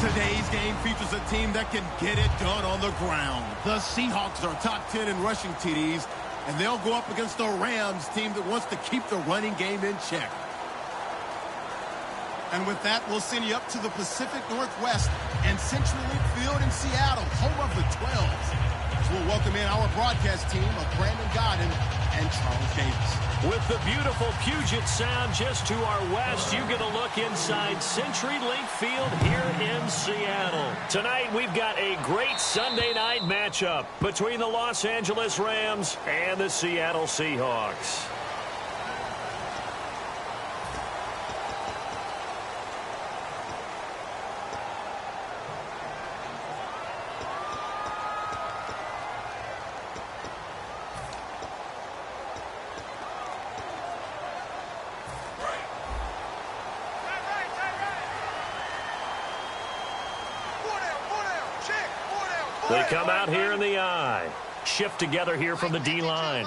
Today's game features a team that can get it done on the ground. The Seahawks are top 10 in rushing TDs, and they'll go up against the Rams team that wants to keep the running game in check. And with that, we'll send you up to the Pacific Northwest and Central Link Field in Seattle, home of the 12s. So we'll welcome in our broadcast team of Brandon Godden and Charles Davis. With the beautiful Puget Sound just to our west, you get a look inside CenturyLink Field here in Seattle. Tonight, we've got a great Sunday night matchup between the Los Angeles Rams and the Seattle Seahawks. They come out here in the eye. Shift together here from the D-line.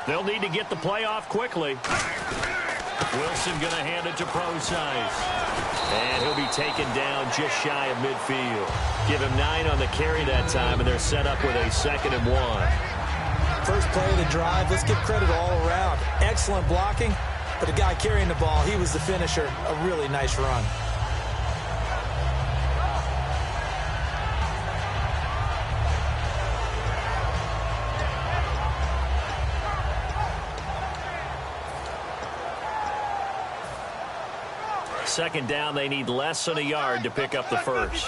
They'll need to get the play off quickly. Wilson going to hand it to Procise. And he'll be taken down just shy of midfield. Give him 9 on the carry that time, and they're set up with a 2nd and 1. First play of the drive, let's give credit all around. Excellent blocking, but the guy carrying the ball, he was the finisher. A really nice run. Second down, they need less than a yard to pick up the first.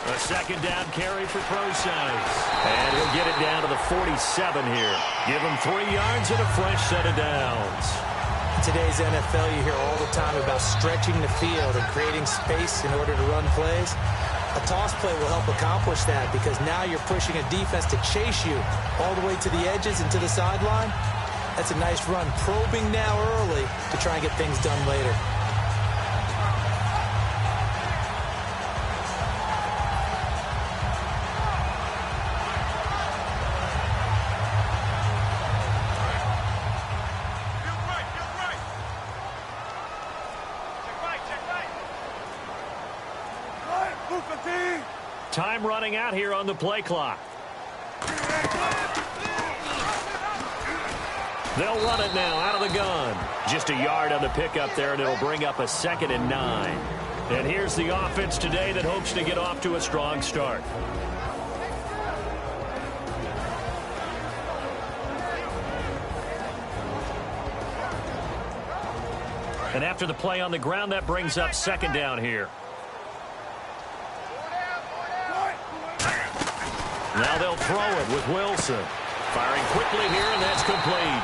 A second down carry for Procise. And he'll get it down to the 47 here. Give him 3 yards and a fresh set of downs. In today's NFL, you hear all the time about stretching the field and creating space in order to run plays. A toss play will help accomplish that because now you're pushing a defense to chase you all the way to the edges and to the sideline. That's a nice run, probing now early to try and get things done later. Time running out here on the play clock. They'll run it now out of the gun. Just a yard on the pickup there, and it'll bring up a 2nd and 9. And here's the offense today that hopes to get off to a strong start. And after the play on the ground, that brings up 2nd down here. Now they'll throw it with Wilson. Firing quickly here, and that's complete.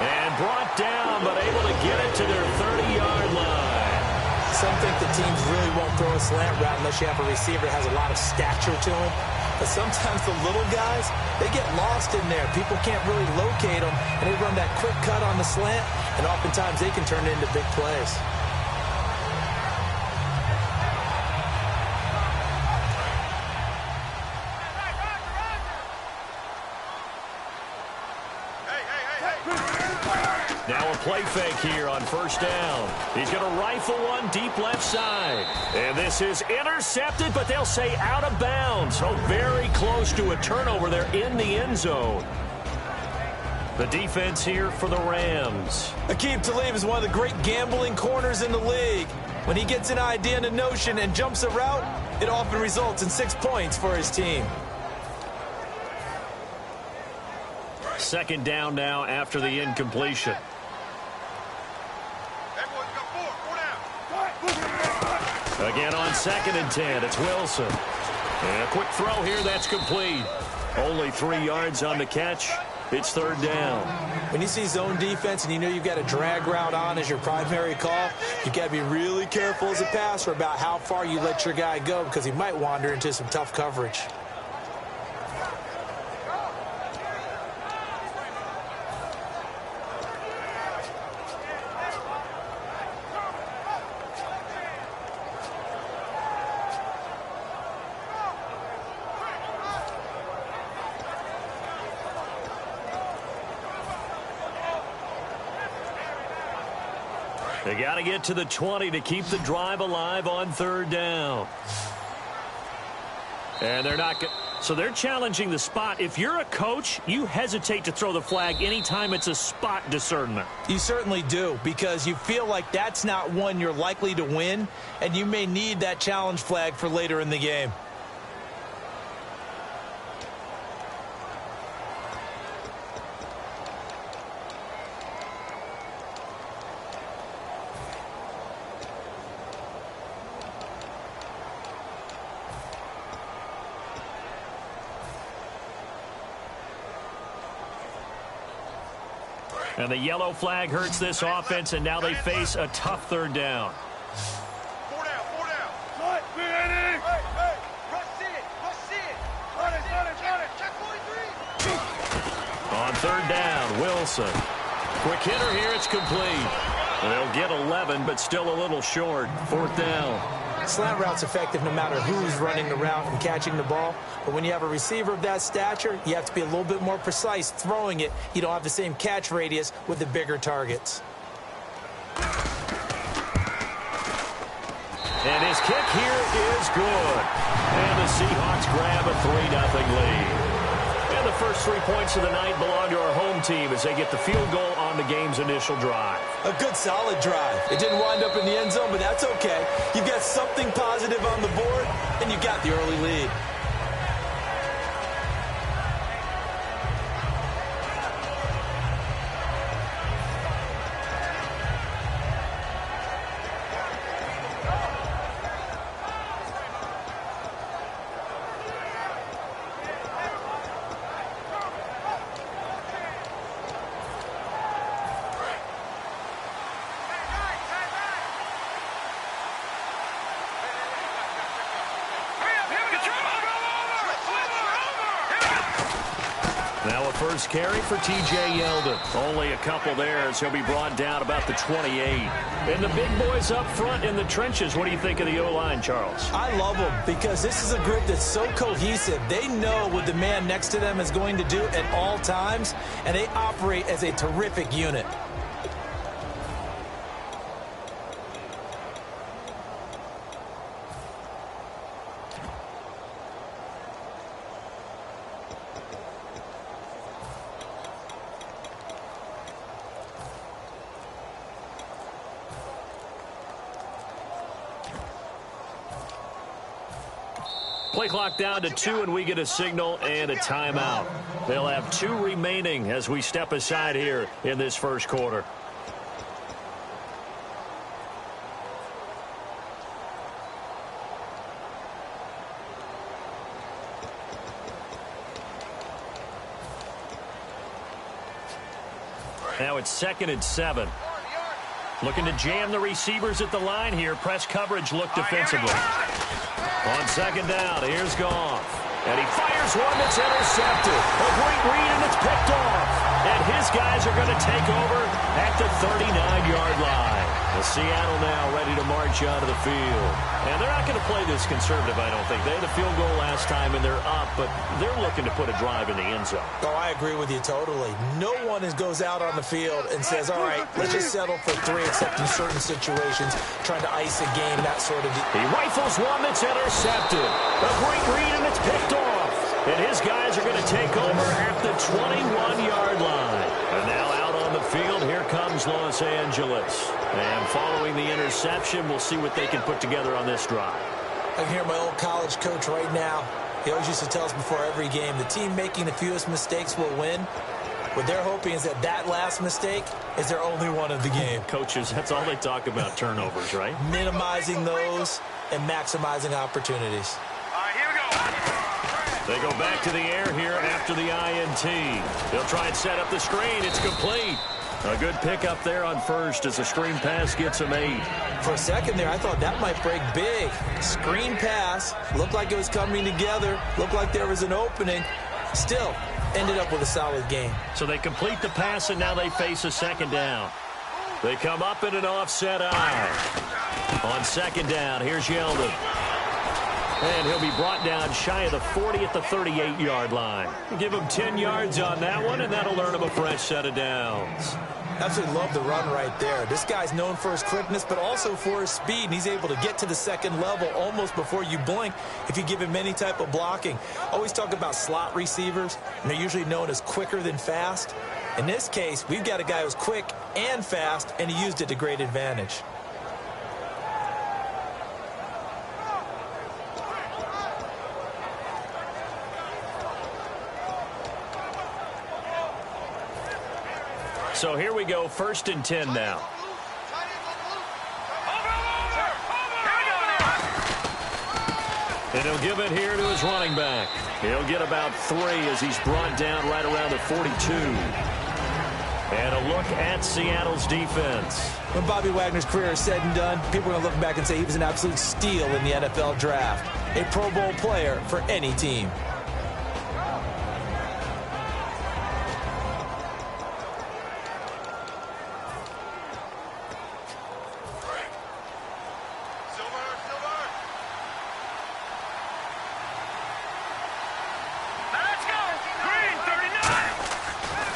And brought down, but able to get it to their 30-yard line. Some think the teams really won't throw a slant route unless you have a receiver that has a lot of stature to him. But sometimes the little guys, they get lost in there. People can't really locate them, and they run that quick cut on the slant, and oftentimes they can turn it into big plays. Now a play fake here on first down. He's going to rifle one deep left side. And this is intercepted, but they'll say out of bounds. So very close to a turnover there in the end zone. The defense here for the Rams. Aqib Talib is one of the great gambling corners in the league. When he gets an idea and a notion and jumps a route, it often results in 6 points for his team. Second down now after the incompletion. Again on 2nd and 10, it's Wilson. And a quick throw here, that's complete. Only 3 yards on the catch. It's 3rd down. When you see zone defense and you know you've got a drag route on as your primary call, you've got to be really careful as a passer about how far you let your guy go because he might wander into some tough coverage. They got to get to the 20 to keep the drive alive on third down. And they're not so they're challenging the spot. If you're a coach, you hesitate to throw the flag anytime it's a spot discernment. You certainly do, because you feel like that's not one you're likely to win, and you may need that challenge flag for later in the game. And the yellow flag hurts this offense, and now they face a tough third down. Four down. Right, we're ready. Hey, rush it. Run it. Check 43. On third down, Wilson. Quick hitter here, it's complete. They'll get 11, but still a little short. Fourth down. Slant route's effective no matter who's running the route and catching the ball. But when you have a receiver of that stature, you have to be a little bit more precise throwing it. You don't have the same catch radius with the bigger targets. And his kick here is good. And the Seahawks grab a 3-0 lead. And the first 3 points of the night belong to our home team as they get the field goal on the game's initial drive. A good, solid drive. It didn't wind up in the end zone, but that's okay. You've got something positive on the board, and you got the early lead. Now a first carry for T.J. Yeldon. Only a couple there as he'll be brought down about the 28. And the big boys up front in the trenches. What do you think of the O-line, Charles? I love them because this is a group that's so cohesive. They know what the man next to them is going to do at all times, and they operate as a terrific unit. Play clock down to 2, and we get a signal and a timeout. They'll have 2 remaining as we step aside here in this first quarter. Now it's 2nd and 7. Looking to jam the receivers at the line here. Press coverage look defensively. On second down, here's Goff. And he fires one that's intercepted. A great read, and it's picked off. And his guys are going to take over at the 39-yard line. Well, Seattle now ready to march out of the field. And they're not going to play this conservative, I don't think. They had a field goal last time, and they're up, but they're looking to put a drive in the end zone. Oh, I agree with you totally. No one goes out on the field and says, all right, let's just settle for 3, except in certain situations, trying to ice a game, that sort of deal. He rifles one that's intercepted. A great read, and it's picked off. And his guys are going to take over at the 21-yard line. And now out on the field, here comes Los Angeles. And following the interception, we'll see what they can put together on this drive. I can hear my old college coach right now. He always used to tell us before every game, the team making the fewest mistakes will win. What they're hoping is that that last mistake is their only one of the game. Coaches, that's all they talk about, turnovers, right? Minimizing those and maximizing opportunities. All right, here we go. They go back to the air here after the INT. They'll try and set up the screen. It's complete. A good pickup there on first as the screen pass gets him 8. For a second there, I thought that might break big. Screen pass. Looked like it was coming together. Looked like there was an opening. Still, ended up with a solid game. So they complete the pass, and now they face a second down. They come up in an offset eye. On second down, here's Yeldon. And he'll be brought down shy of the 40 at the 38-yard line. Give him 10 yards on that one, and that'll earn him a fresh set of downs. Absolutely love the run right there. This guy's known for his quickness, but also for his speed. And he's able to get to the second level almost before you blink if you give him any type of blocking. Always talk about slot receivers, and they're usually known as quicker than fast. In this case, we've got a guy who's quick and fast, and he used it to great advantage. So here we go, 1st and 10 now. And he'll give it here to his running back. He'll get about 3 as he's brought down right around the 42. And a look at Seattle's defense. When Bobby Wagner's career is said and done, people are going to look back and say he was an absolute steal in the NFL draft. A Pro Bowl player for any team.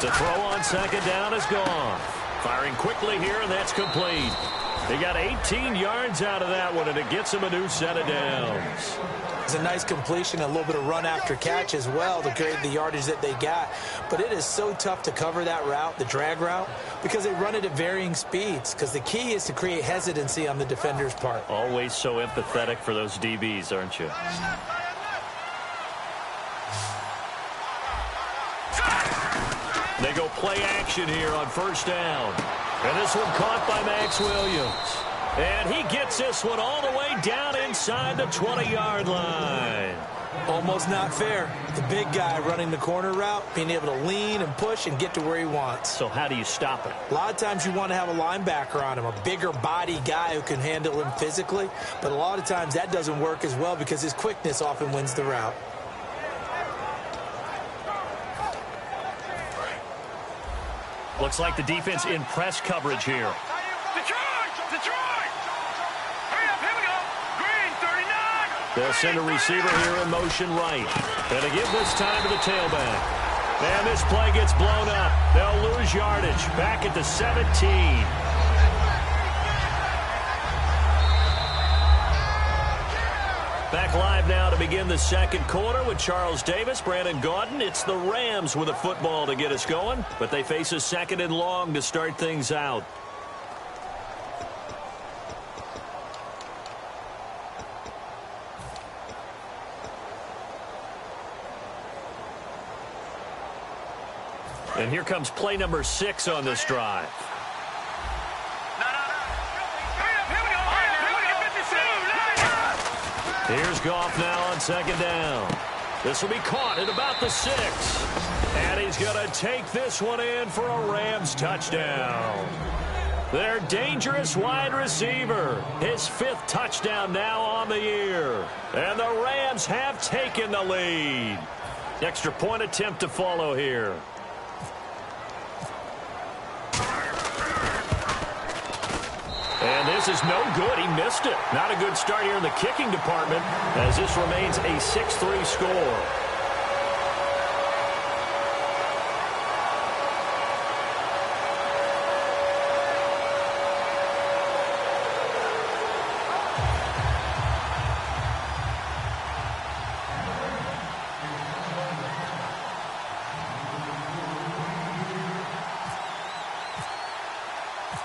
The throw on 2nd down is gone. Firing quickly here, and that's complete. They got 18 yards out of that one, and it gets him a new set of downs. It's a nice completion, a little bit of run after catch as well to create the yardage that they got. But it is so tough to cover that route, the drag route, because they run it at varying speeds. Because the key is to create hesitancy on the defender's part. Always so empathetic for those DBs, aren't you? They go play action here on 1st down. And this one caught by Max Williams. And he gets this one all the way down inside the 20-yard line. Almost not fair. The big guy running the corner route, being able to lean and push and get to where he wants. So how do you stop it? A lot of times you want to have a linebacker on him, a bigger body guy who can handle him physically. But a lot of times that doesn't work as well because his quickness often wins the route. Looks like the defense in press coverage here. Detroit! Hurry up, here we go. Green, 39. They'll send a receiver here in motion right. And to give this time to the tailback. And this play gets blown up. They'll lose yardage. Back at the 17. Back live now to begin the 2nd quarter with Charles Davis, Brandon Gaudin. It's the Rams with a football to get us going, but they face a 2nd and long to start things out. And here comes play number 6 on this drive. Here's Goff now on 2nd down. This will be caught at about the 6. And he's going to take this one in for a Rams touchdown. Their dangerous wide receiver. His 5th touchdown now on the year. And the Rams have taken the lead. Extra point attempt to follow here. And this is no good. He missed it. Not a good start here in the kicking department as this remains a 6-3 score.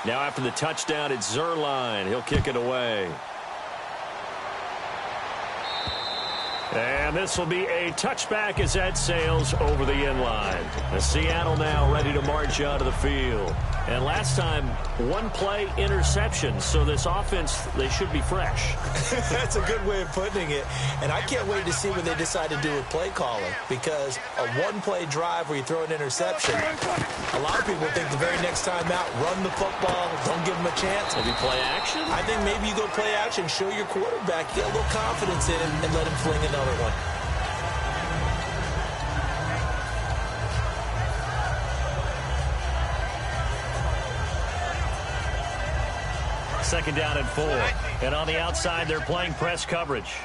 Now after the touchdown, it's Zerline. He'll kick it away. And this will be a touchback as that sails over the end line. Seattle now ready to march out of the field. And last time, 1 play interception. So this offense, they should be fresh. That's a good way of putting it. And I can't wait to see what they decide to do with play calling. Because a 1-play drive where you throw an interception, a lot of people think the very next time out, run the football, don't give them a chance. Maybe play action? I think maybe you go play action, show your quarterback, get a little confidence in him, and let him fling another one. Second down and 4. And on the outside, they're playing press coverage.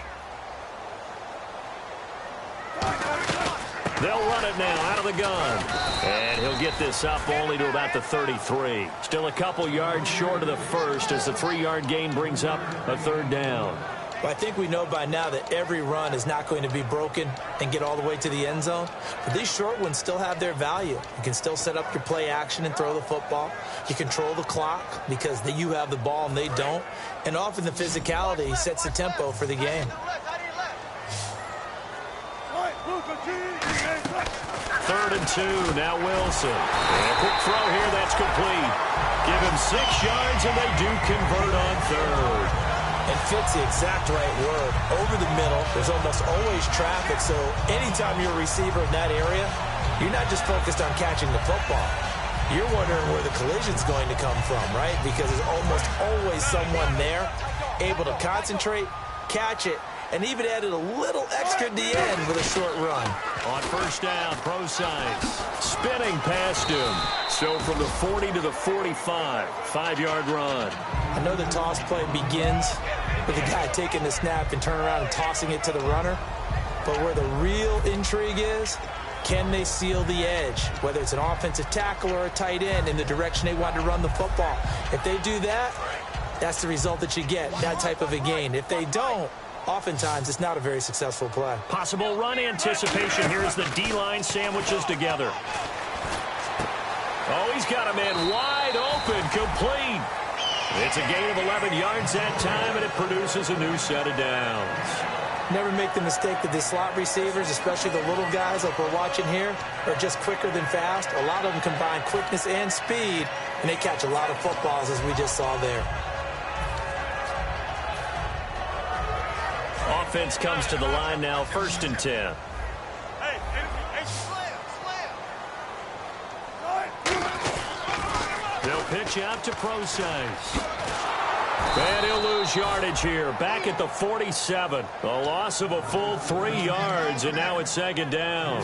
They'll run it now out of the gun. And he'll get this up only to about the 33. Still a couple yards short of the first as the 3-yard gain brings up a third down. Well, I think we know by now that every run is not going to be broken and get all the way to the end zone. But these short ones still have their value. You can still set up your play action and throw the football. You control the clock because you have the ball and they don't. And often the physicality sets the tempo for the game. Third and 2, now Wilson. And a quick throw here, that's complete. Give him 6 yards, and they do convert on third. And fit's the exact right word. Over the middle, there's almost always traffic, so anytime you're a receiver in that area, you're not just focused on catching the football. You're wondering where the collision's going to come from, right? Because there's almost always someone there able to concentrate, catch it, and even added a little extra at the end with a short run. On first down, pro sides. Spinning past him. So from the 40 to the 45, 5-yard run. I know the toss play begins with the guy taking the snap and turning around and tossing it to the runner. But where the real intrigue is, can they seal the edge? Whether it's an offensive tackle or a tight end in the direction they want to run the football. If they do that, that's the result that you get, that type of a gain. If they don't, oftentimes it's not a very successful play. Possible run anticipation here as the D-line sandwiches together. Oh, he's got a man wide open, complete. It's a gain of 11 yards that time, and it produces a new set of downs. Never make the mistake that the slot receivers, especially the little guys like we're watching here, are just quicker than fast. A lot of them combine quickness and speed, and they catch a lot of footballs, as we just saw there. Offense comes to the line now, 1st and 10. They'll pitch out to Procise. And he'll lose yardage here, back at the 47. A loss of a full 3 yards, and now it's 2nd down.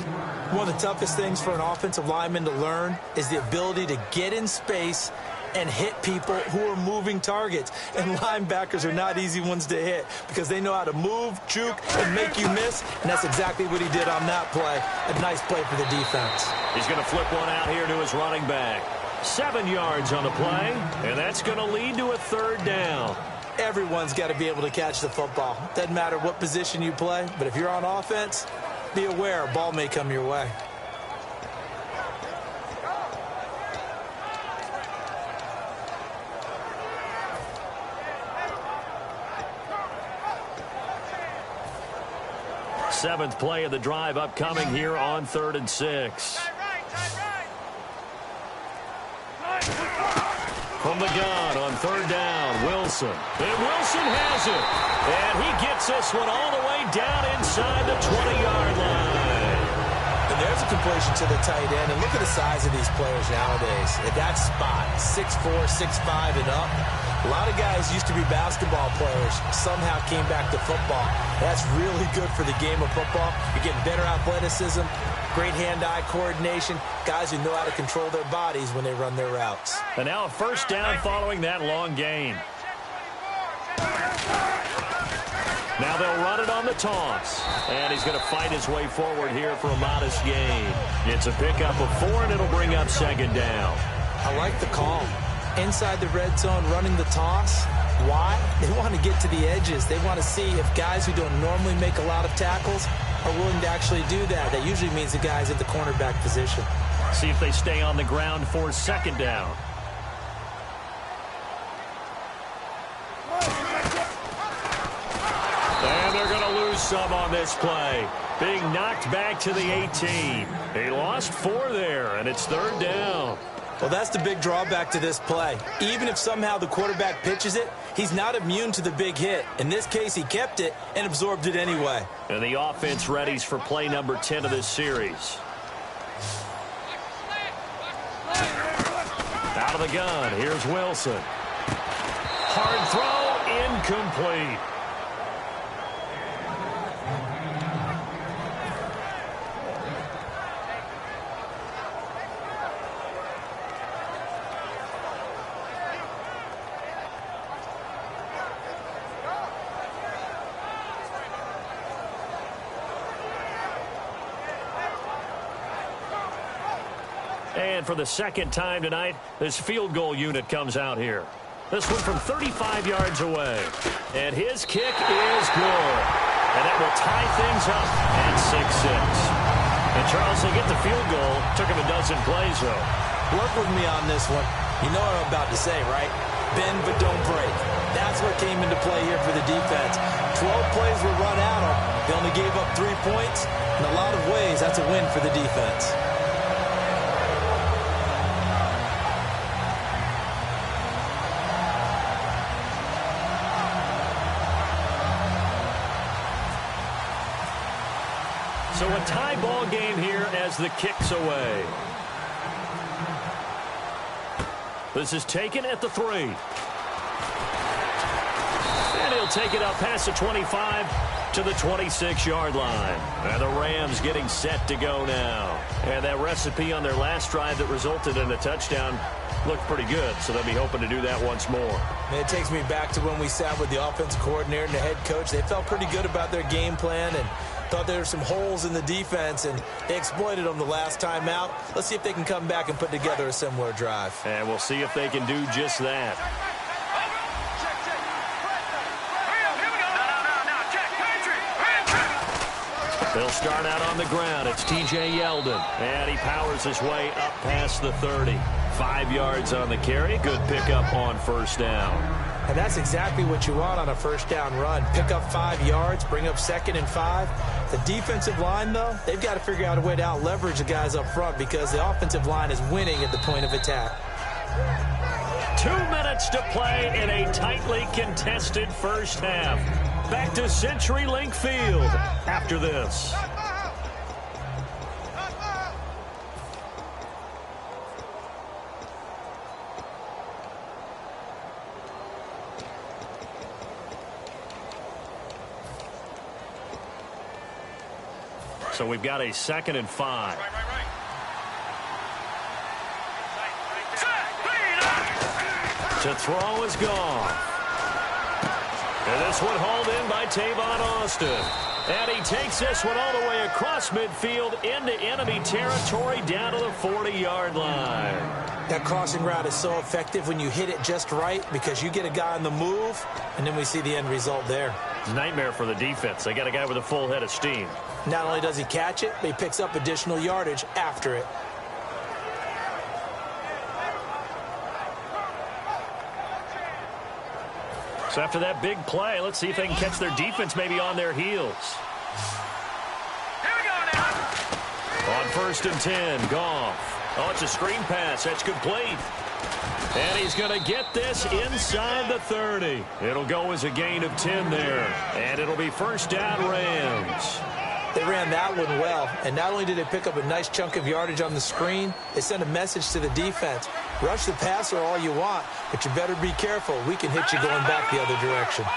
One of the toughest things for an offensive lineman to learn is the ability to get in space and hit people who are moving targets. And linebackers are not easy ones to hit because they know how to move, juke, and make you miss. And that's exactly what he did on that play. A nice play for the defense. He's going to flip one out here to his running back. 7 yards on the play, and that's going to lead to a 3rd down. Everyone's got to be able to catch the football. Doesn't matter what position you play, but if you're on offense, be aware a ball may come your way. Seventh play of the drive upcoming here on 3rd and 6. From the gun on 3rd down, Wilson. And Wilson has it. And he gets this one all the way down inside the 20-yard line. And there's a completion to the tight end. And look at the size of these players nowadays. At that spot, 6'4", 6'5", and up. A lot of guys used to be basketball players, somehow came back to football. That's really good for the game of football. You're getting better athleticism, great hand-eye coordination, guys who know how to control their bodies when they run their routes. And now a 1st down following that long gain. Now they'll run it on the toss. And he's going to fight his way forward here for a modest gain. It's a pickup of 4, and it'll bring up 2nd down. I like the call. Inside the red zone, running the toss. Why? They want to get to the edges. They want to see if guys who don't normally make a lot of tackles are willing to actually do that. That usually means the guys at the cornerback position. See if they stay on the ground for 2nd down. And they're going to lose some on this play. Being knocked back to the 18. They lost 4 there, and it's 3rd down. Well, that's the big drawback to this play. Even if somehow the quarterback pitches it, he's not immune to the big hit. In this case, he kept it and absorbed it anyway. And the offense readies for play number 10 of this series. Out of the gun, here's Wilson. Hard throw, incomplete. And for the second time tonight, this field goal unit comes out here. This one from 35 yards away. And his kick is good. And that will tie things up at 6-6. And Charles, they get the field goal. Took him a dozen plays, though. Work with me on this one. You know what I'm about to say, right? Bend but don't break. That's what came into play here for the defense. 12 plays were run at them. They only gave up 3 points. In a lot of ways, that's a win for the defense. So a tie ball game here as the kick's away. This is taken at the 3. And he'll take it up past the 25 to the 26-yard line. And the Rams getting set to go now. And that recipe on their last drive that resulted in a touchdown looked pretty good, so they'll be hoping to do that once more. And it takes me back to when we sat with the offensive coordinator and the head coach. They felt pretty good about their game plan and thought there were some holes in the defense, and they exploited them the last time out. Let's see if they can come back and put together a similar drive. And we'll see if they can do just that. They'll start out on the ground. It's T.J. Yeldon, and he powers his way up past the 30. 5 yards on the carry. Good pickup on first down. And that's exactly what you want on a first down run. Pick up 5 yards, bring up 2nd and 5. The defensive line, though, they've got to figure out a way to out-leverage the guys up front because the offensive line is winning at the point of attack. 2 minutes to play in a tightly contested first half. Back to CenturyLink Field after this. So we've got a 2nd and 5. To throw is gone. And this one hauled in by Tavon Austin. And he takes this one all the way across midfield into enemy territory down to the 40-yard line. That crossing route is so effective when you hit it just right because you get a guy on the move, and then we see the end result there. Nightmare for the defense. They got a guy with a full head of steam. Not only does he catch it, but he picks up additional yardage after it. So after that big play, let's see if they can catch their defense maybe on their heels. Here we go now. On 1st and 10, Goff. Oh, it's a screen pass. That's complete. And he's going to get this inside the 30. It'll go as a gain of 10 there. And it'll be first down Rams. They ran that one well, and not only did they pick up a nice chunk of yardage on the screen, they sent a message to the defense. Rush the passer all you want, but you better be careful. We can hit you going back the other direction.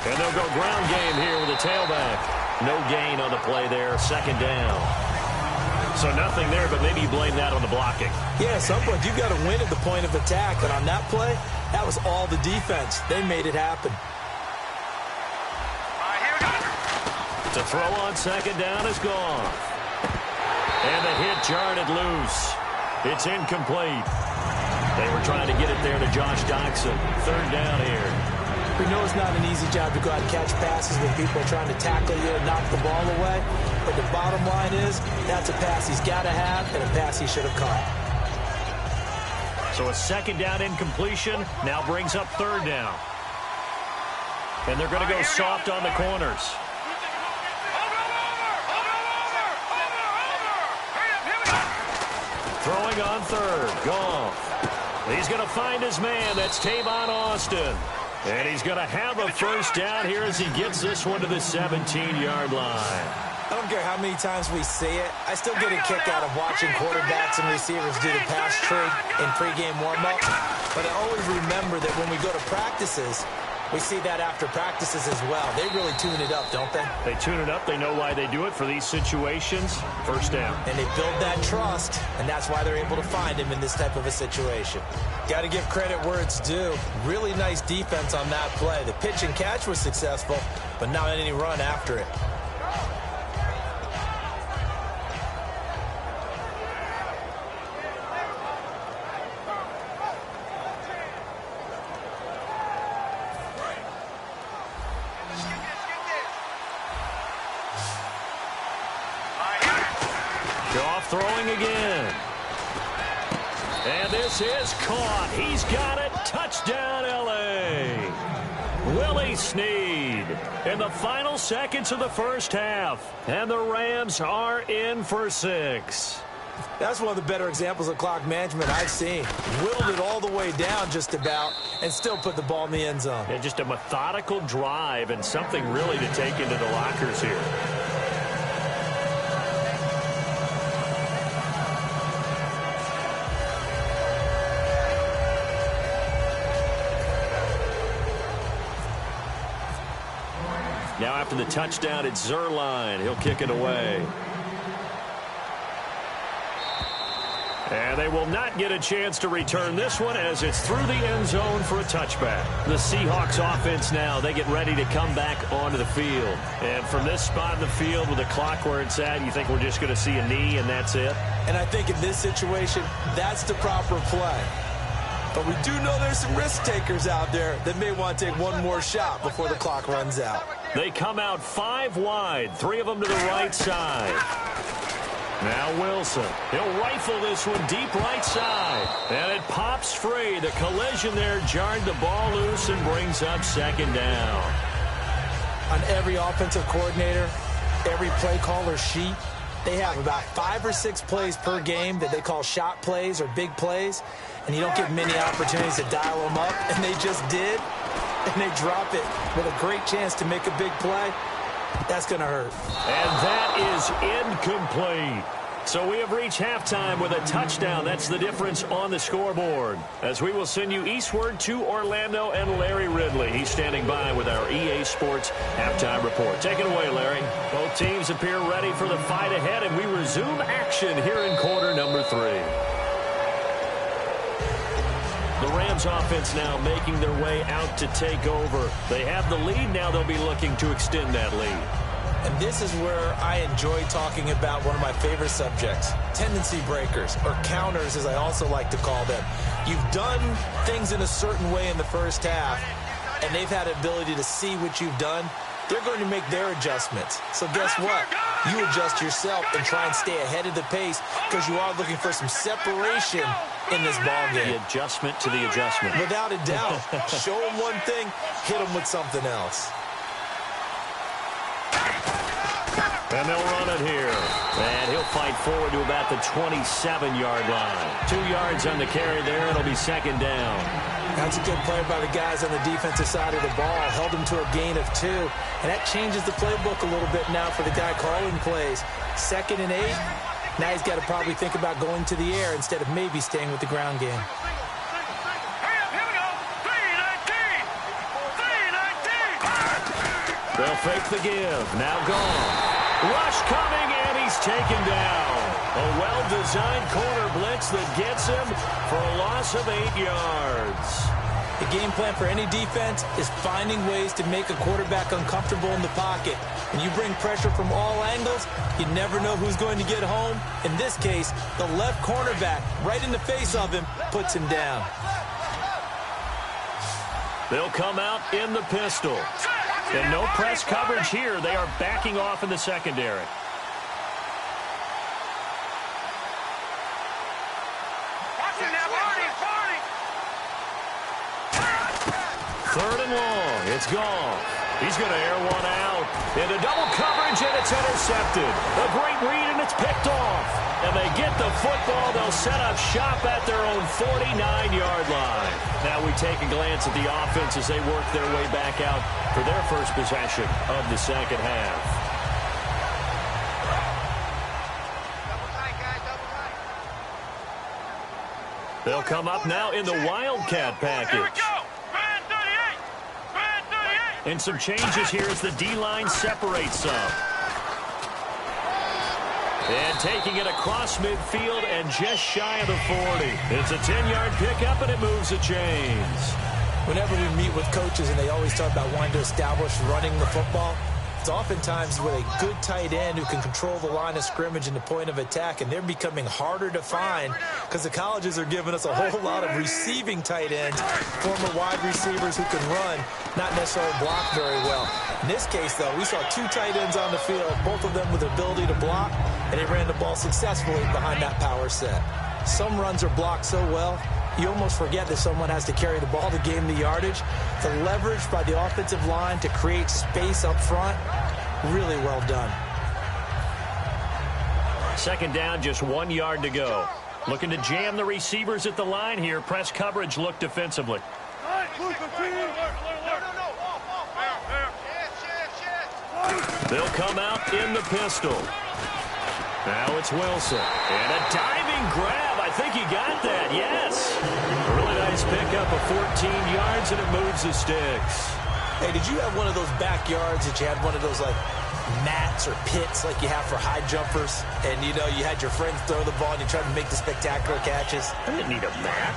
And they'll go ground game here with a tailback. No gain on the play there, 2nd down. So nothing there, but maybe you blame that on the blocking. Yeah, at some point you've got to win at the point of attack, and on that play, that was all the defense. They made it happen. To throw on 2nd down is gone. And the hit jarred it loose. It's incomplete. They were trying to get it there to Josh Doxson. 3rd down here. We know it's not an easy job to go out and catch passes when people are trying to tackle you and knock the ball away. But the bottom line is, that's a pass he's got to have and a pass he should have caught. So a 2nd down incompletion now brings up 3rd down. And they're going to go soft on the corners. Throwing on 3rd, Goff. He's going to find his man. That's Tavon Austin. And he's going to have a first down here as he gets this one to the 17-yard line. I don't care how many times we see it. I still get a kick out of watching quarterbacks and receivers do the pass tree in pregame warm-up. But I always remember that when we go to practices, we see that after practices as well. They really tune it up, don't they? They tune it up. They know why they do it for these situations. First down. And they build that trust, and that's why they're able to find him in this type of a situation. Got to give credit where it's due. Really nice defense on that play. The pitch and catch was successful, but not any run after it. throwing again. And this is caught. He's got it. Touchdown, L.A. Willie Snead in the final seconds of the first half. And the Rams are in for 6. That's one of the better examples of clock management I've seen. Whittled it all the way down just about and still put the ball in the end zone. And just a methodical drive and something really to take into the lockers here. Now after the touchdown, it's Zerline. He'll kick it away. And they will not get a chance to return this one as it's through the end zone for a touchback. The Seahawks offense now, they get ready to come back onto the field. And from this spot in the field with the clock where it's at, you think we're just going to see a knee and that's it? And I think in this situation, that's the proper play. But we do know there's some risk takers out there that may want to take one more shot before the clock runs out. They come out 5 wide, 3 of them to the right side. Now Wilson. He'll rifle this one deep right side. And it pops free. The collision there jarred the ball loose and brings up second down. On every offensive coordinator, every play caller sheet, they have about 5 or 6 plays per game that they call shot plays or big plays. And you don't get many opportunities to dial them up. And they just did. And they drop it with a great chance to make a big play. That's going to hurt. And that is incomplete. So we have reached halftime with a touchdown. That's the difference on the scoreboard. As we will send you eastward to Orlando and Larry Ridley. He's standing by with our EA Sports halftime report. Take it away, Larry. Both teams appear ready for the fight ahead, and we resume action here in quarter number 3. The Rams offense now making their way out to take over. They have the lead. Now they'll be looking to extend that lead. And this is where I enjoy talking about one of my favorite subjects, tendency breakers, or counters as I also like to call them. You've done things in a certain way in the first half, and they've had the ability to see what you've done. They're going to make their adjustments. So guess what? You adjust yourself and try and stay ahead of the pace because you are looking for some separation in this ball game. The adjustment to the adjustment. Without a doubt. Show them one thing, hit them with something else. And they'll run it here. And he'll fight forward to about the 27-yard line. 2 yards on the carry there. It'll be second down. That's a good play by the guys on the defensive side of the ball. Held him to a gain of 2. And that changes the playbook a little bit now for the guy calling plays. 2nd and 8. Now he's got to probably think about going to the air instead of maybe staying with the ground game. They'll fake the give. Now gone. Rush coming, and he's taken down. A well-designed corner blitz that gets him for a loss of 8 yards. The game plan for any defense is finding ways to make a quarterback uncomfortable in the pocket. When you bring pressure from all angles, you never know who's going to get home. In this case, the left cornerback, right in the face of him, puts him down. They'll come out in the pistol. And no press coverage here. They are backing off in the secondary. Third and long. It's gone. He's going to air one out. Into double coverage, and it's intercepted. A great read, and it's picked off. And they get the football. They'll set up shop at their own 49-yard line. Now we take a glance at the offense as they work their way back out for their first possession of the second half. They'll come up now in the Wildcat package. And some changes here as the D-line separates some. And taking it across midfield and just shy of the 40. It's a 10-yard pickup, and it moves the chains. Whenever we meet with coaches and they always talk about wanting to establish running the football, it's oftentimes with a good tight end who can control the line of scrimmage and the point of attack, and they're becoming harder to find because the colleges are giving us a whole lot of receiving tight ends, former wide receivers who can run, not necessarily block very well. In this case, though, we saw 2 tight ends on the field, both of them with the ability to block. and he ran the ball successfully behind that power set. Some runs are blocked so well, you almost forget that someone has to carry the ball to gain the yardage. The leverage by the offensive line to create space up front, really well done. Second down, just 1 yard to go. Looking to jam the receivers at the line here. Press coverage look defensively. They'll come out in the pistol. Now it's Wilson. And a diving grab. I think he got that. Yes. A really nice pickup of 14 yards, and it moves the sticks. Hey, did you have one of those backyards that you had one of those, like, mats or pits like you have for high jumpers, and you know you had your friends throw the ball and you tried to make the spectacular catches? I didn't need a mat.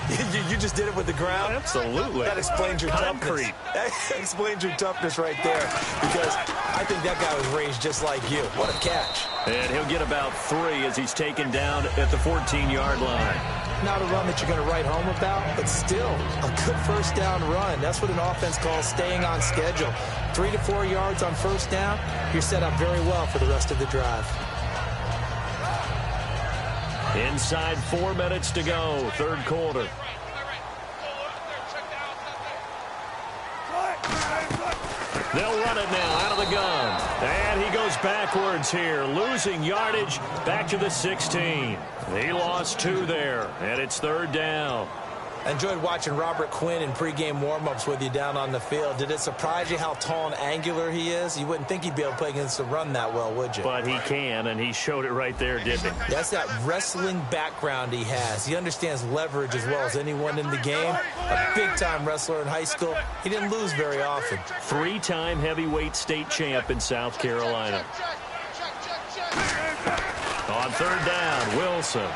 you just did it with the ground? Absolutely. That explains your toughness. That explains your toughness right there, because I think that guy was raised just like you. What a catch. And he'll get about 3 as he's taken down at the 14-yard line. Not a run that you're going to write home about, but still a good first down run. That's what an offense calls staying on schedule. 3 to 4 yards on first down, you're set up very well for the rest of the drive. Inside 4 minutes to go, third quarter. They'll run it now out of the gun. And he goes backwards here, losing yardage back to the 16. He lost 2 there, and it's third down. I enjoyed watching Robert Quinn in pregame warm-ups with you down on the field. Did it surprise you how tall and angular he is? You wouldn't think he'd be able to play against the run that well, would you? But he can, and he showed it right there, didn't he? That's that wrestling background he has. He understands leverage as well as anyone in the game. A big-time wrestler in high school. He didn't lose very often. 3-time heavyweight state champ in South Carolina. On third down, Wilson.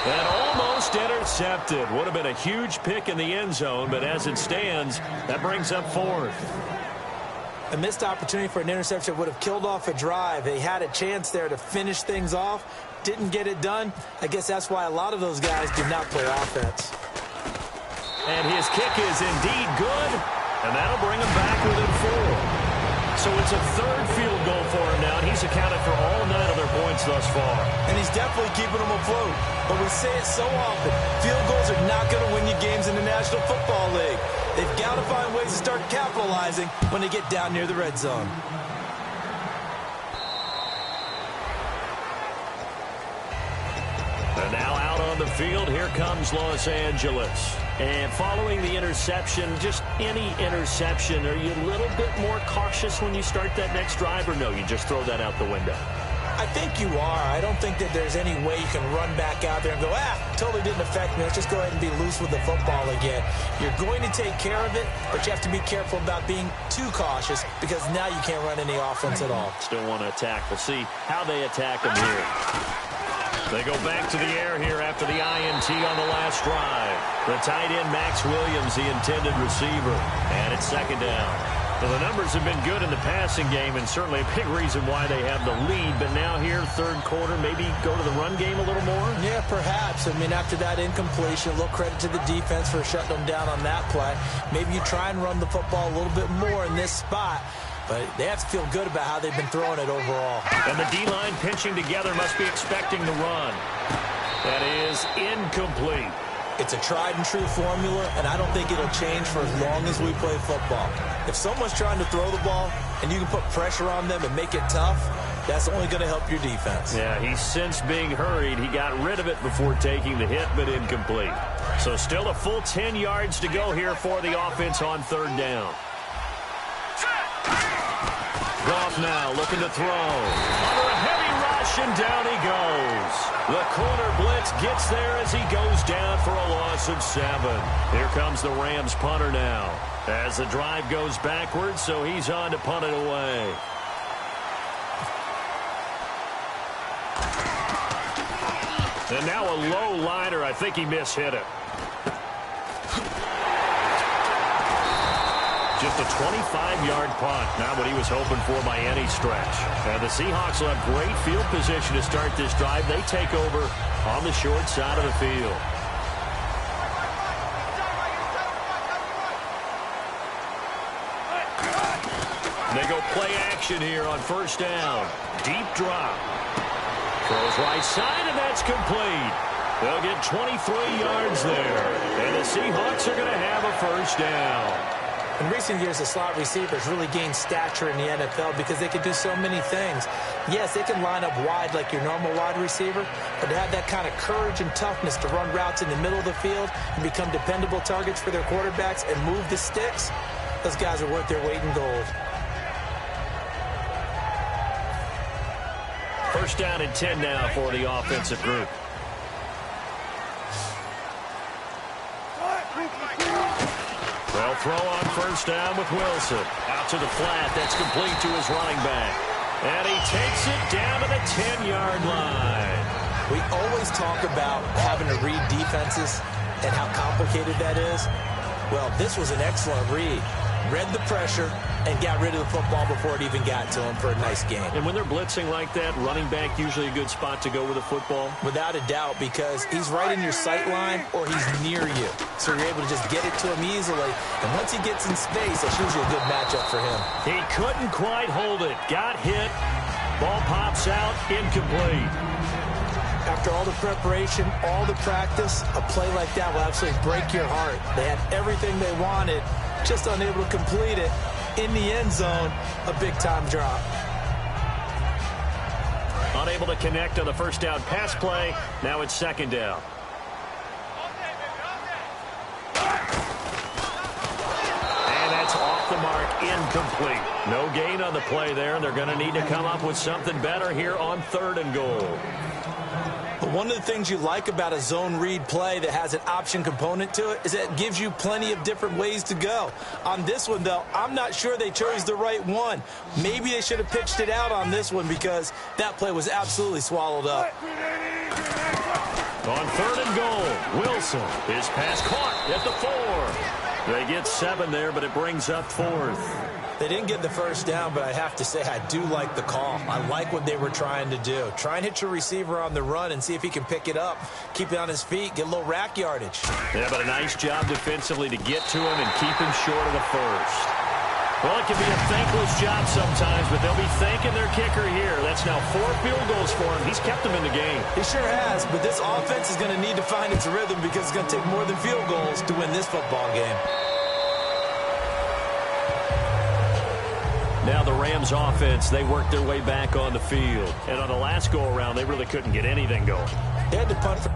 And almost intercepted. Would have been a huge pick in the end zone, but as it stands, that brings up 4th. A missed opportunity for an interception would have killed off a drive. They had a chance there to finish things off. Didn't get it done. I guess that's why a lot of those guys do not play offense. And his kick is indeed good, and that'll bring him back within 4. So it's a third field goal for him now, and he's accounted for all 9 of their points thus far. And he's definitely keeping them afloat. But we say it so often, field goals are not going to win you games in the National Football League. They've got to find ways to start capitalizing when they get down near the red zone. And now out on the field, here comes Los Angeles. And following the interception, just any interception, are you a little bit more cautious when you start that next drive, or no, you just throw that out the window? I think you are. I don't think that there's any way you can run back out there and go, totally didn't affect me. Let's just go ahead and be loose with the football again. You're going to take care of it, but you have to be careful about being too cautious, because now you can't run any offense at all. Still want to attack. We'll see how they attack them here. They go back to the air here after the INT on the last drive. The tight end, Max Williams, the intended receiver. And it's second down. Well, the numbers have been good in the passing game, and certainly a big reason why they have the lead. But now here, third quarter, maybe go to the run game a little more? Yeah, perhaps. I mean, after that incompletion, a little credit to the defense for shutting them down on that play. Maybe you try and run the football a little bit more in this spot. But they have to feel good about how they've been throwing it overall. And the D-line pinching together must be expecting the run. That is incomplete. It's a tried-and-true formula, and I don't think it'll change for as long as we play football. If someone's trying to throw the ball and you can put pressure on them and make it tough, that's only going to help your defense. Yeah, he's since being hurried. He got rid of it before taking the hit, but incomplete. So still a full 10 yards to go here for the offense on third down. Goff now looking to throw. Under a heavy rush, and down he goes. The corner blitz gets there as he goes down for a loss of 7. Here comes the Rams punter now. As the drive goes backwards, so he's on to punt it away. And now a low liner. I think he mishit it. Just a 25-yard punt, not what he was hoping for by any stretch. And the Seahawks will have great field position to start this drive. They take over on the short side of the field. They go play action here on first down. Deep drop. Throws right side, and that's complete. They'll get 23 yards there. And the Seahawks are going to have a first down. In recent years, the slot receivers really gained stature in the NFL because they can do so many things. Yes, they can line up wide like your normal wide receiver, but to have that kind of courage and toughness to run routes in the middle of the field and become dependable targets for their quarterbacks and move the sticks, those guys are worth their weight in gold. First down and 10 now for the offensive group. They'll throw on first down with Wilson. Out to the flat. That's complete to his running back. And he takes it down to the 10-yard line. We always talk about having to read defenses and how complicated that is. Well, this was an excellent read. Read the pressure and got rid of the football before it even got to him for a nice game. And when they're blitzing like that, running back usually a good spot to go with the football? Without a doubt, because he's right in your sight line or he's near you. So you're able to just get it to him easily. And once he gets in space, that's usually a good matchup for him. He couldn't quite hold it. Got hit. Ball pops out. Incomplete. After all the preparation, all the practice, a play like that will absolutely break your heart. They had everything they wanted, just unable to complete it. In the end zone, a big-time drop. Unable to connect on the first down pass play. Now it's second down. And that's off the mark, incomplete. No gain on the play there, and they're going to need to come up with something better here on 3rd and goal. But one of the things you like about a zone read play that has an option component to it is that it gives you plenty of different ways to go. On this one, though, I'm not sure they chose the right one. Maybe they should have pitched it out on this one because that play was absolutely swallowed up. On 3rd and goal, Wilson. His pass caught at the 4. They get 7 there, but it brings up 4th. They didn't get the first down, but I have to say I do like the call. I like what they were trying to do. Try and hit your receiver on the run and see if he can pick it up, keep it on his feet, get a little rack yardage. Yeah, but a nice job defensively to get to him and keep him short of the first. Well, it can be a thankless job sometimes, but they'll be thanking their kicker here. That's now 4 field goals for him. He's kept them in the game. He sure has, but this offense is going to need to find its rhythm because it's going to take more than field goals to win this football game. Now the Rams offense, they worked their way back on the field. And on the last go-around, they really couldn't get anything going. They had to punt for...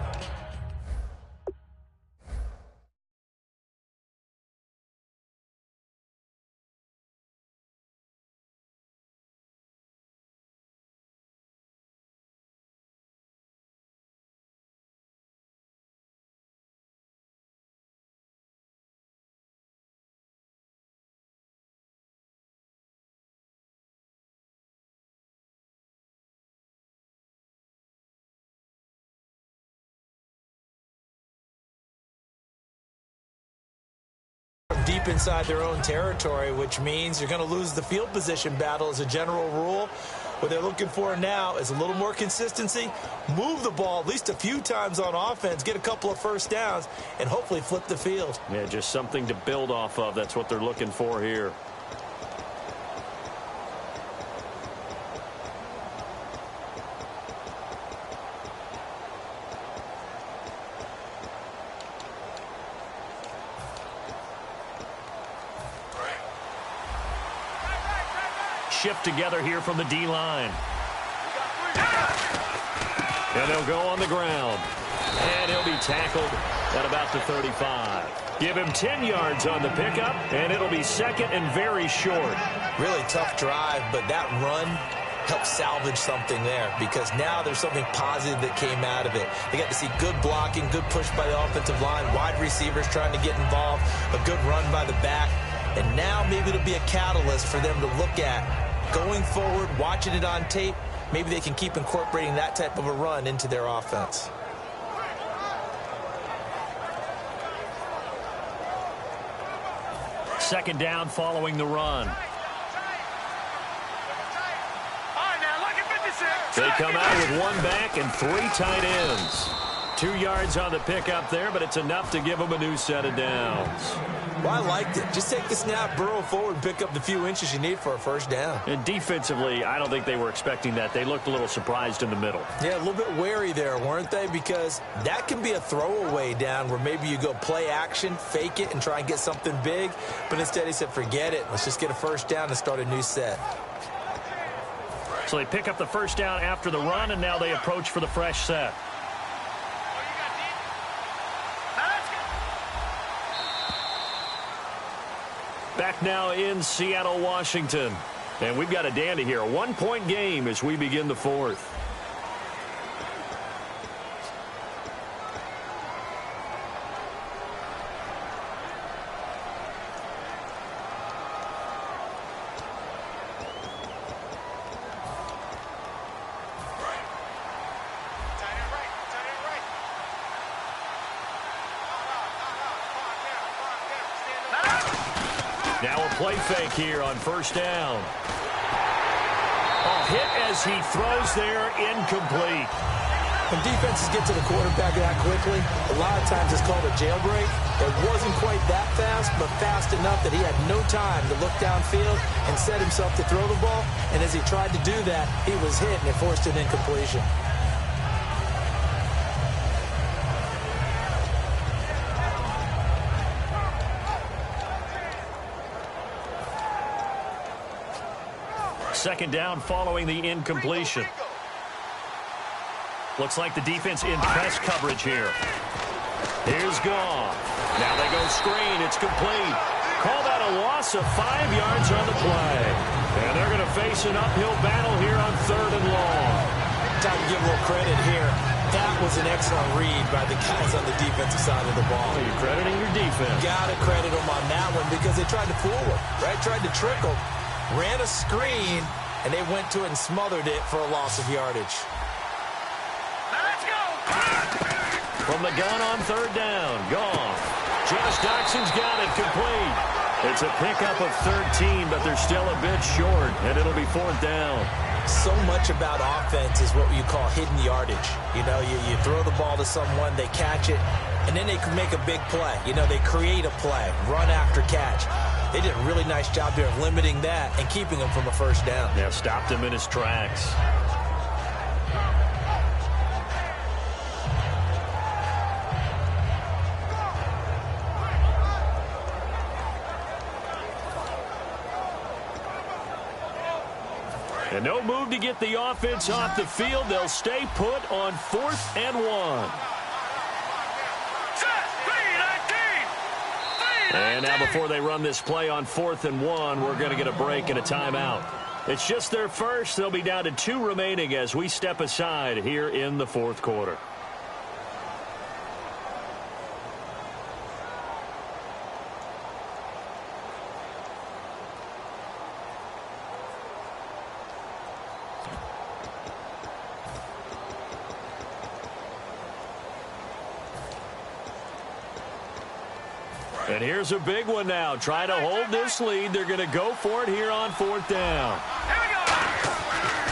deep inside their own territory, which means you're going to lose the field position battle as a general rule. What they're looking for now is a little more consistency, move the ball at least a few times on offense, get a couple of first downs, and hopefully flip the field. Yeah, just something to build off of. That's what they're looking for here. Shift together here from the D-line. And they'll go on the ground. And he'll be tackled at about the 35. Give him 10 yards on the pickup, and it'll be second and very short. Really tough drive, but that run helped salvage something there because now there's something positive that came out of it. They got to see good blocking, good push by the offensive line, wide receivers trying to get involved, a good run by the back, and now maybe it'll be a catalyst for them to look at going forward, watching it on tape. Maybe they can keep incorporating that type of a run into their offense. Second down following the run. They come out with one back and 3 tight ends. 2 yards on the pickup there, but it's enough to give them a new set of downs. Well, I liked it. Just take the snap, burrow forward, pick up the few inches you need for a first down. And defensively, I don't think they were expecting that. They looked a little surprised in the middle. Yeah, a little bit wary there, weren't they? Because that can be a throwaway down where maybe you go play action, fake it, and try and get something big. But instead he said, forget it. Let's just get a first down and start a new set. So they pick up the first down after the run, and now they approach for the fresh set. Back now in Seattle, Washington. And we've got a dandy here. A 1-point game as we begin the fourth. Now a play fake here on first down. Hit as he throws there, incomplete. When defenses get to the quarterback that quickly, a lot of times it's called a jailbreak. It wasn't quite that fast, but fast enough that he had no time to look downfield and set himself to throw the ball. And as he tried to do that, he was hit and it forced an incompletion. Second down following the incompletion. Looks like the defense in press coverage here. Here's Goff. Now they go screen. It's complete. Call that a loss of 5 yards on the play. And they're going to face an uphill battle here on 3rd and long. Time to give a little credit here. That was an excellent read by the guys on the defensive side of the ball. Oh, you're crediting your defense. Got to credit them on that one because they tried to fool them, right? Tried to trick them. Ran a screen, and they went to it and smothered it for a loss of yardage. Let's go! From the gun on 3rd down, Goff. Josh Doxson's got it complete. It's a pickup of 13, but they're still a bit short, and it'll be 4th down. So much about offense is what you call hidden yardage. You know, you throw the ball to someone, they catch it, and then they can make a big play. You know, they create a play, run after catch. They did a really nice job there of limiting that and keeping him from a first down. Yeah, stopped him in his tracks. And no move to get the offense off the field. They'll stay put on 4th and 1. And now before they run this play on 4th and 1, we're going to get a break and a timeout. It's just their first. They'll be down to 2 remaining as we step aside here in the 4th quarter. And here's a big one now. Trying to hold this lead. They're going to go for it here on 4th down.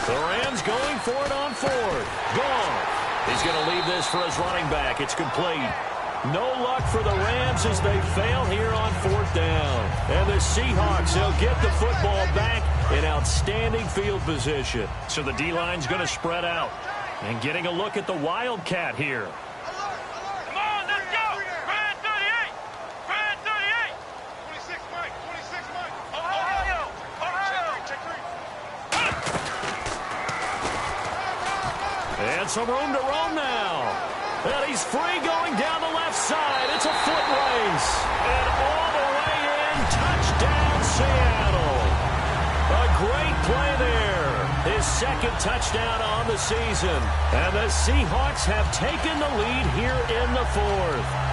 The Rams going for it on 4th. Gone. He's going to leave this for his running back. It's complete. No luck for the Rams as they fail here on 4th down. And the Seahawks, they'll get the football back in outstanding field position. So the D-line's going to spread out. And getting a look at the Wildcat here. And some room to roam now. And he's free going down the left side. It's a foot race. And all the way in, touchdown Seattle. A great play there. His 2nd touchdown on the season. And the Seahawks have taken the lead here in the 4th.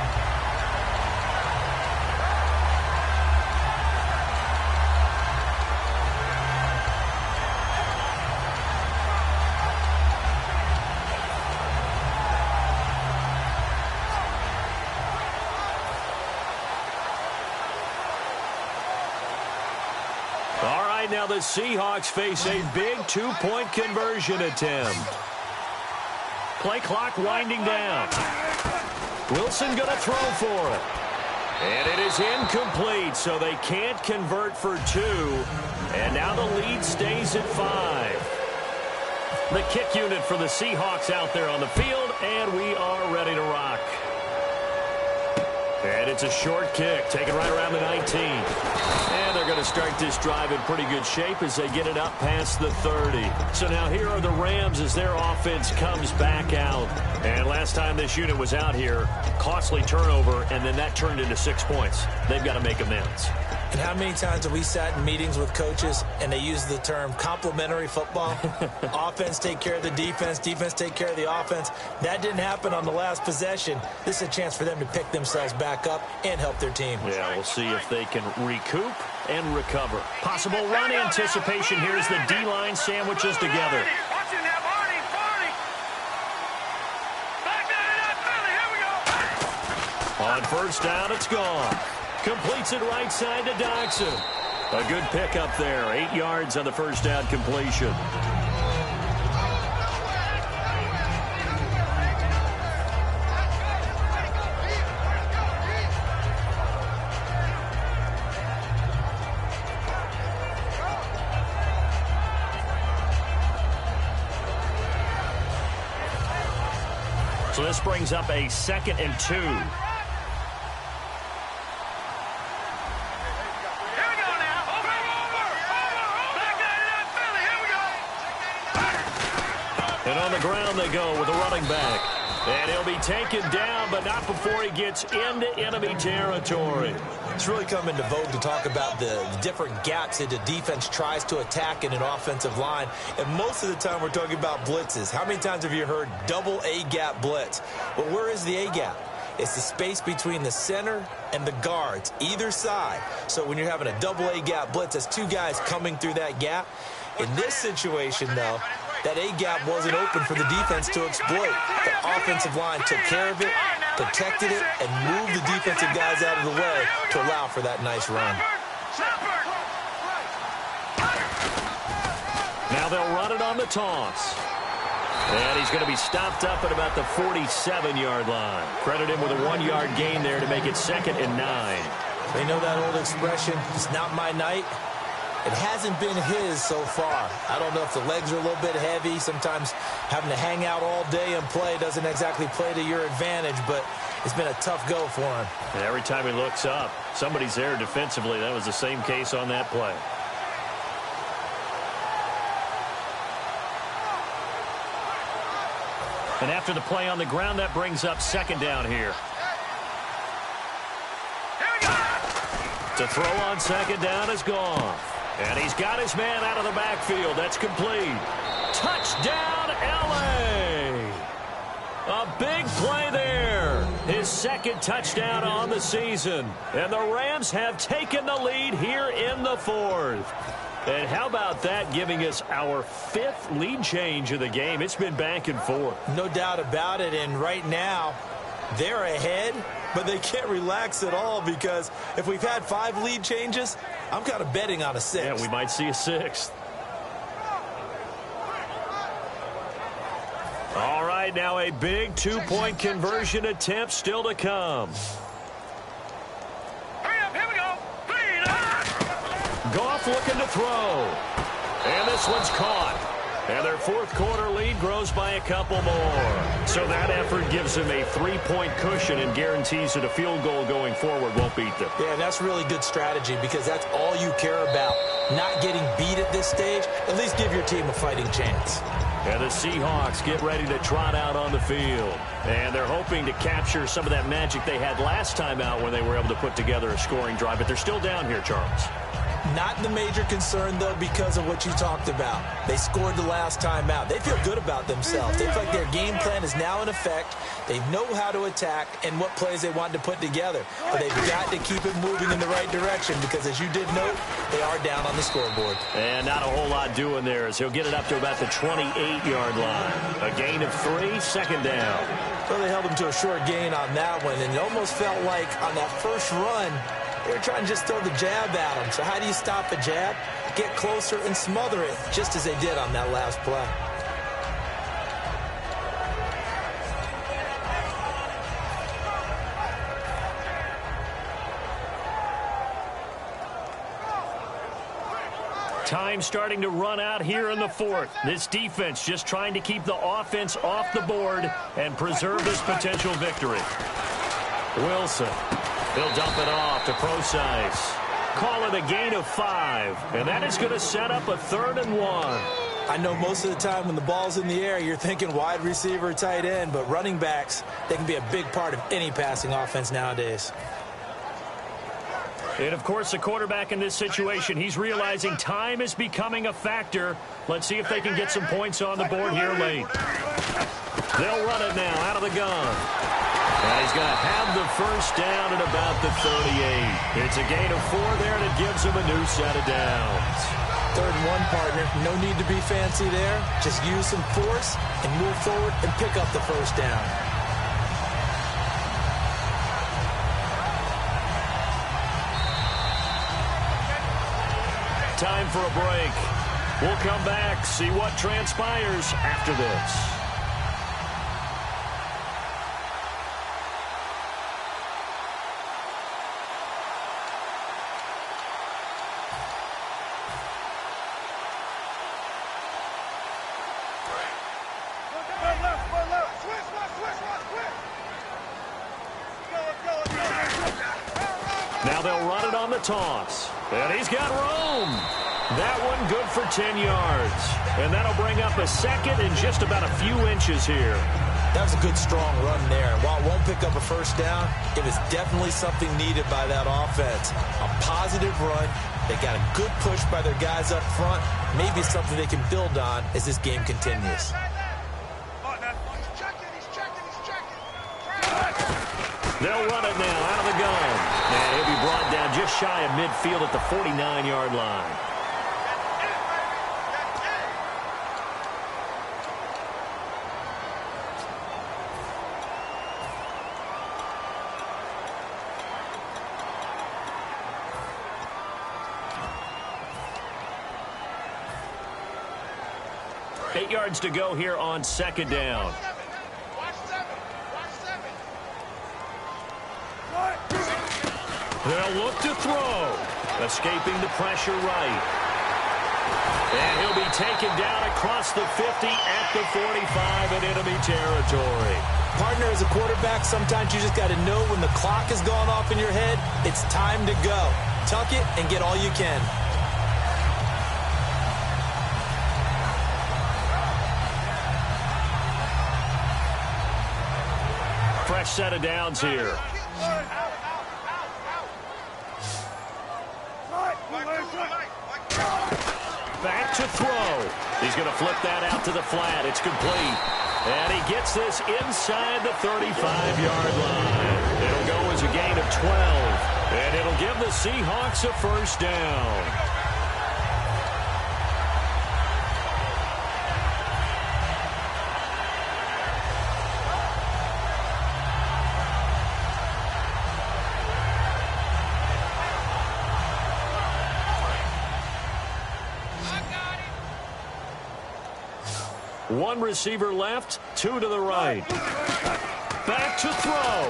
Now the Seahawks face a big 2-point conversion attempt. Play clock winding down. Wilson going to throw for it. And it is incomplete, so they can't convert for 2. And now the lead stays at 5. The kick unit for the Seahawks out there on the field, and we are ready to rock. And it's a short kick, taken right around the 19. And they're going to start this drive in pretty good shape as they get it up past the 30. So now here are the Rams as their offense comes back out. And last time this unit was out here, costly turnover, and then that turned into 6 points. They've got to make amends. And how many times have we sat in meetings with coaches and they use the term complementary football? Offense take care of the defense, defense take care of the offense. That didn't happen on the last possession. This is a chance for them to pick themselves back up and help their team. Yeah, we'll see if they can recoup and recover. Possible run anticipation here as the D-line sandwiches together. On first down, it's gone. Completes it right side to Dodson. A good pickup there. 8 yards on the first down completion. So this brings up a 2nd and 2. And on the ground they go with a running back. And he'll be taken down, but not before he gets into enemy territory. It's really come into vogue to talk about the different gaps that the defense tries to attack in an offensive line. And most of the time we're talking about blitzes. How many times have you heard double A-gap blitz? Well, where is the A-gap? It's the space between the center and the guards, either side. So when you're having a double A-gap blitz, that's 2 guys coming through that gap. In this situation, though, that A-gap wasn't open for the defense to exploit. The offensive line took care of it, protected it, and moved the defensive guys out of the way to allow for that nice run. Now they'll run it on the toss. And he's going to be stopped up at about the 47-yard line. Credit him with a 1-yard gain there to make it 2nd and 9. They know that old expression, it's not my night. It hasn't been his so far. I don't know if the legs are a little bit heavy. Sometimes having to hang out all day and play doesn't exactly play to your advantage, but it's been a tough go for him. And every time he looks up, somebody's there defensively. That was the same case on that play. And after the play on the ground, that brings up 2nd down here. To throw on 2nd down is gone. And he's got his man out of the backfield. That's complete. Touchdown, L.A. A big play there. His 2nd touchdown on the season. And the Rams have taken the lead here in the 4th. And how about that, giving us our 5th lead change of the game? It's been back and forth. No doubt about it. And right now, they're ahead, but they can't relax at all because if we've had 5 lead changes, I'm kind of betting on a 6th. Yeah, we might see a 6th. All right, now a big 2-point conversion attempt still to come. Hurry up, here we go. Goff looking to throw. And this one's caught. And their 4th quarter lead grows by a couple more. So that effort gives them a 3-point cushion and guarantees that a field goal going forward won't beat them. Yeah, and that's really good strategy because that's all you care about. Not getting beat at this stage. At least give your team a fighting chance. And the Seahawks get ready to trot out on the field. And they're hoping to capture some of that magic they had last time out when they were able to put together a scoring drive. But they're still down here, Charles. Not the major concern, though, because of what you talked about. They scored the last time out. They feel good about themselves. They feel like their game plan is now in effect. They know how to attack and what plays they want to put together. But they've got to keep it moving in the right direction because, as you did note, they are down on the scoreboard. And not a whole lot doing there as he'll get it up to about the 28-yard line. A gain of 3, 2nd down. Well, they held him to a short gain on that one, and it almost felt like on that first run, they were trying to just throw the jab at him. So how do you stop a jab? Get closer and smother it, just as they did on that last play. Time starting to run out here in the fourth. This defense just trying to keep the offense off the board and preserve this potential victory. Wilson. He'll dump it off to Procise. Call it a gain of 5. And that is going to set up a 3rd and 1. I know most of the time when the ball's in the air, you're thinking wide receiver, tight end, but running backs, they can be a big part of any passing offense nowadays. And, of course, the quarterback in this situation, he's realizing time is becoming a factor. Let's see if they can get some points on the board here late. They'll run it now out of the gun. And he's going to have the first down at about the 38. It's a gain of 4 there, and it gives him a new set of downs. 3rd and 1, partner. No need to be fancy there. Just use some force and move forward and pick up the first down. Time for a break. We'll come back, see what transpires after this. Now they'll run it on the toss. And he's got room. That one good for 10 yards. And that'll bring up a 2nd and just about a few inches here. That was a good, strong run there. While it won't pick up a first down, it was definitely something needed by that offense. A positive run. They got a good push by their guys up front. Maybe something they can build on as this game continues. They'll run it now out of the gun. And he'll be brought down just shy of midfield at the 49-yard line. Eight yards to go here on 2nd down. They'll look to throw. Escaping the pressure right. And he'll be taken down across the 50 at the 45 in enemy territory. Partner, as a quarterback, sometimes you just got to know when the clock has gone off in your head, it's time to go. Tuck it and get all you can. Fresh set of downs here. Back to throw. He's going to flip that out to the flat. It's complete. And he gets this inside the 35-yard line. It'll go as a gain of 12. And it'll give the Seahawks a first down. One receiver left, 2 to the right. Back to throw.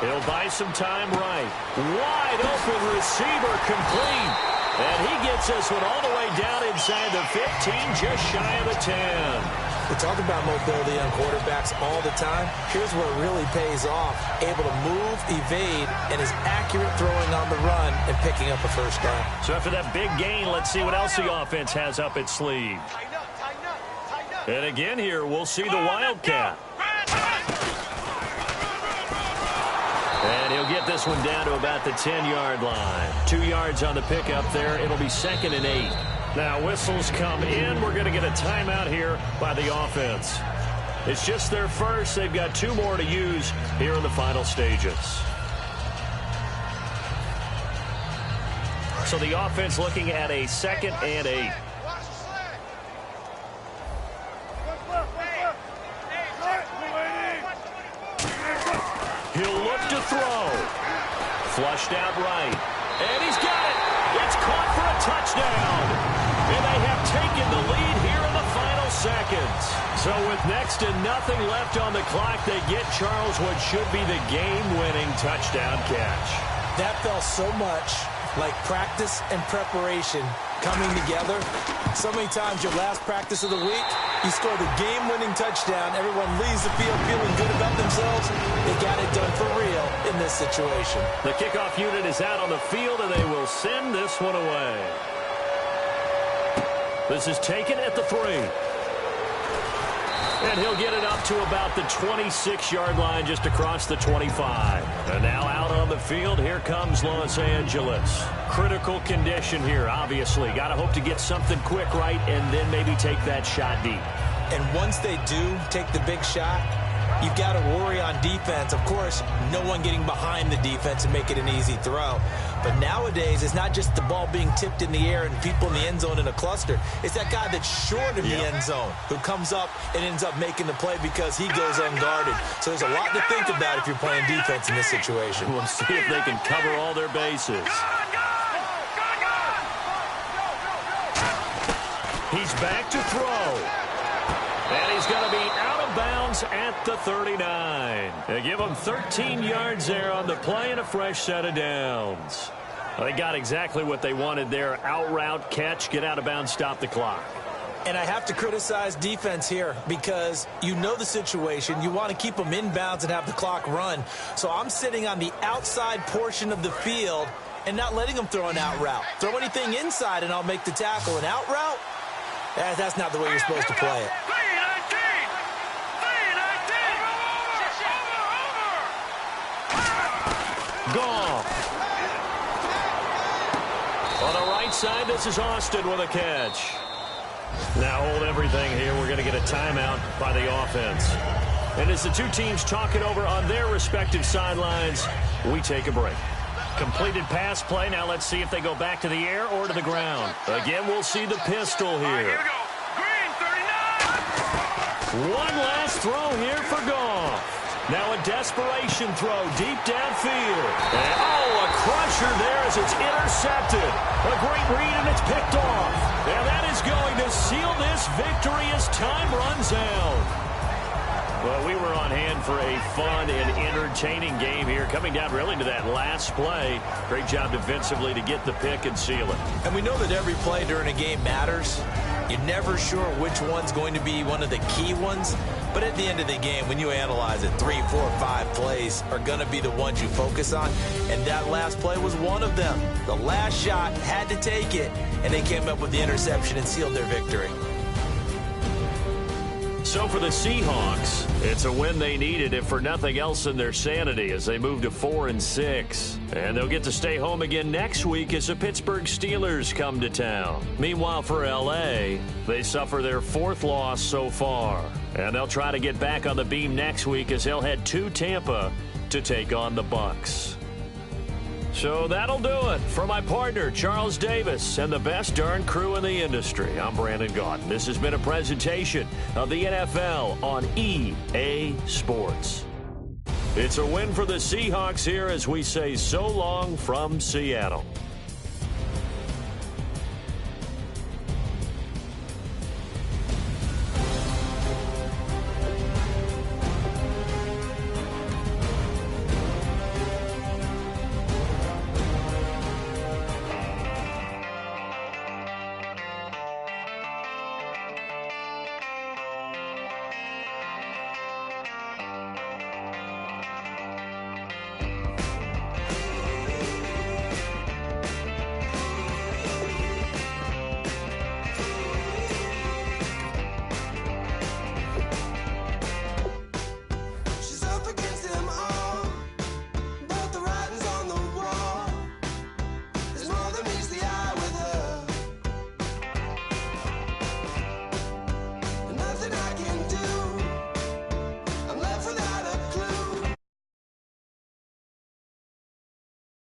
He'll buy some time right. Wide open receiver complete. And he gets this one all the way down inside the 15, just shy of the 10. We talk about mobility on quarterbacks all the time. Here's where it really pays off. Able to move, evade, and is accurate throwing on the run and picking up a first down. So after that big gain, let's see what else the offense has up its sleeve. And again here, we'll see the Wildcat. And he'll get this one down to about the 10-yard line. 2 yards on the pickup there. It'll be 2nd and 8. Now whistles come in. We're going to get a timeout here by the offense. It's just their first. They've got 2 more to use here in the final stages. So the offense looking at a 2nd and 8. He'll look to throw. Flushed out right. And he's got it. It's caught for a touchdown. And they have taken the lead here in the final seconds. So with next to nothing left on the clock, they get Charles what should be the game-winning touchdown catch. That felt so much like practice and preparation coming together. So many times your last practice of the week, you score the game-winning touchdown. Everyone leaves the field feeling good about themselves. They got it done for real in this situation. The kickoff unit is out on the field, and they will send this one away. This is taken at the 3. And he'll get it up to about the 26-yard line, just across the 25. And now out on the field, here comes Los Angeles. Critical condition here, obviously. Got to hope to get something quick right and then maybe take that shot deep. And once they do take the big shot, you've got to worry on defense. Of course, no one getting behind the defense and make it an easy throw. But nowadays, it's not just the ball being tipped in the air and people in the end zone in a cluster. It's that guy that's short of the end zone who comes up and ends up making the play because he goes unguarded. So there's a lot to think about if you're playing defense in this situation. We'll see if they can cover all their bases. He's back to throw. And he's going to be out of bounds at the 39. They give him 13 yards there on the play and a fresh set of downs. They got exactly what they wanted there. Out route, catch, get out of bounds, stop the clock. And I have to criticize defense here because you know the situation. You want to keep them inbounds and have the clock run. So I'm sitting on the outside portion of the field and not letting them throw an out route. Throw anything inside and I'll make the tackle. An out route? That's not the way you're supposed to play it. Goff. On the right side, this is Austin with a catch. Now hold everything here. We're going to get a timeout by the offense. And as the two teams talk it over on their respective sidelines, we take a break. Completed pass play. Now let's see if they go back to the air or to the ground. Again, we'll see the pistol here. Here we go. Green, 39. One last throw here for Goff. Now a desperation throw deep downfield. And, a crusher there as it's intercepted. A great read, and it's picked off. And that is going to seal this victory as time runs out. Well, we were on hand for a fun and entertaining game here, coming down really to that last play. Great job defensively to get the pick and seal it. And we know that every play during a game matters. You're never sure which one's going to be one of the key ones. But at the end of the game, when you analyze it, 3, 4, 5 plays are going to be the ones you focus on. And that last play was one of them. The last shot had to take it, and they came up with the interception and sealed their victory. So for the Seahawks, it's a win they needed, if for nothing else in their sanity, as they move to 4-6. And they'll get to stay home again next week as the Pittsburgh Steelers come to town. Meanwhile, for L.A., they suffer their 4th loss so far. And they'll try to get back on the beam next week as they'll head to Tampa to take on the Bucs. So that'll do it. For my partner, Charles Davis, and the best darn crew in the industry, I'm Brandon Gaudin. This has been a presentation of the NFL on EA Sports. It's a win for the Seahawks here as we say so long from Seattle.